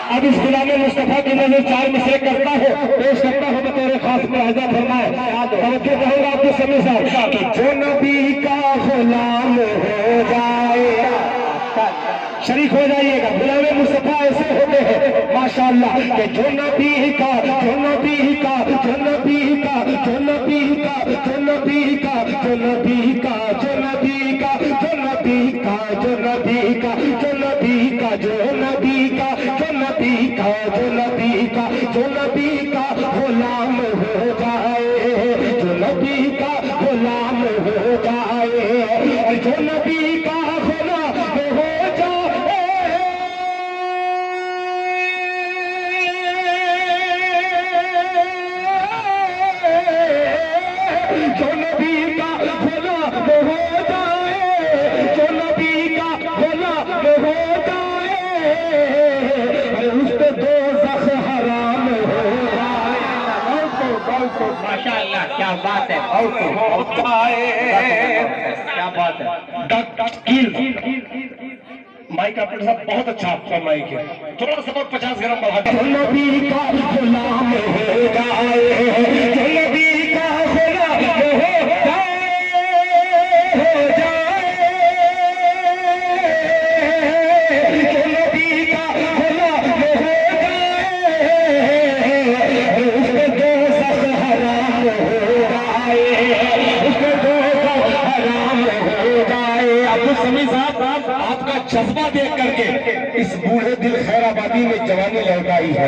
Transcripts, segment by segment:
अब इस गुलाम मुस्तफा की नजर चार मिसरे करता है, पेश करता हूँ बतौर खास मुलाहिजा फरमाए। तवज्जो कहूंगा आपके समय साहब कि जो नबी का गुलाम हो जाए, शरीक हो जाइएगा। गुलाम मुस्तफा ऐसे होते हैं माशाअल्लाह कि जो नबी का जो नबी का जो नबी का जो नबी का जो नबी का जो नबी का जो नबी का जो नबी का जो नबी का जो नबी का जो नबी का जो नबी का जो नबी का जो नबी का गुलाम हो जाए, जो नबी का गुलाम हो जाए, जो नबी का गुलाम हो जाए, जो नबी का गुलाम हो जाए, जो नबी का गुलाम हो जाए, उसको दोज़ख हराम हो जाए। माशाअल्लाह, क्या बात है, क्या बात है। माइक आपके साथ बहुत अच्छा आपका माइक है, थोड़ा सा 50 ग्राम बढ़ा दो। नबी का गुलाम हो जाए, जो नबी का गुलाम हो जाए, हो जाए, जो नबी का गुलाम हो जाए, उसको दोज़ख हराम हो जाए, उसको दोज़ख हराम हो जाए। अब्दुल समी साहब, आपका जज्बा देख करके इस बूढ़े दिल खैराबादी में जवानी लौट आई है।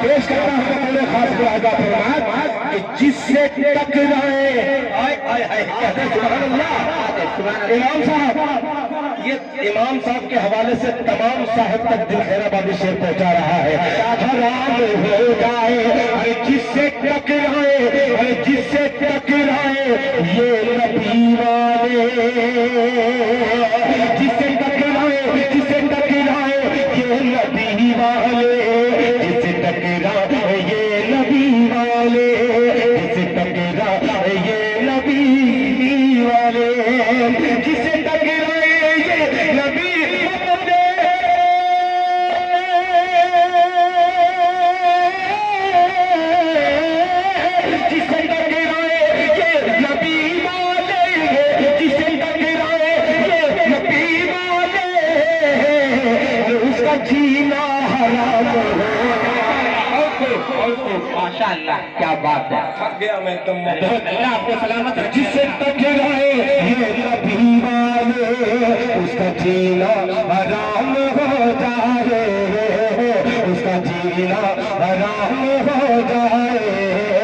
पेश करना है खास मुलाहिजा फरमाए कि जिससे टकराए, इमाम साहब, ये इमाम साहब के हवाले से तमाम साहिब तक दिल खैराबादी शेर पहुंचा रहा है। हराम हो जाए, अरे जिससे टकराए, अरे जिससे टकराए ये नबी वाले, जिससे टकराए, जिससे टकराए ये नबी वाले, जिससे टकराए ये नबी वाले, जिससे टकराए ये नबी वाले, जिससे टकराए ये नबी वाले, जिससे टकराए ये नबी वाले, जिससे टकराए ये नबी वाले, उसका जीना हराम हो। माशाअल्लाह, क्या बात है। थक गया मैं तुम, अल्लाह आपको सलामत रखे। जिससे टकराए ये नबी वाले, उसका जीना हराम हो जाए, उसका जीना हराम हो जाए।